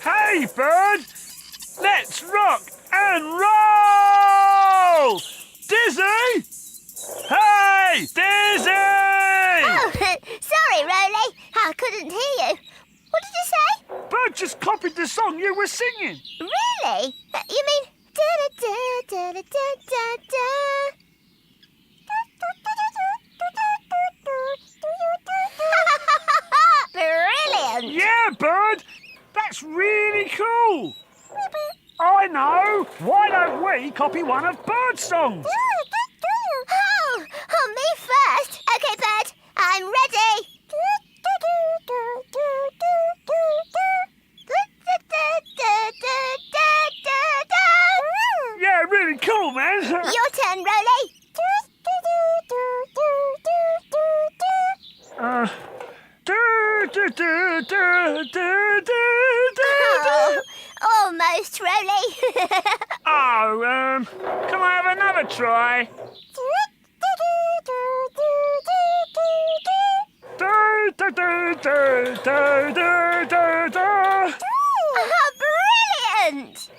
Hey, bird! Let's rock and roll! Dizzy! Hey, Dizzy! Oh, sorry, Roly. I couldn't hear you. What did you say? Bird just copied the song you were singing. Really? You mean Brilliant! Yeah, bird! That's really cool! I know! Why don't we copy one of Bird's songs? Oh, me first. Okay, Bird, I'm ready. Yeah, really cool, man! Your turn, Roly. Oh, almost, Roly. Oh, can I have another try? Oh, brilliant!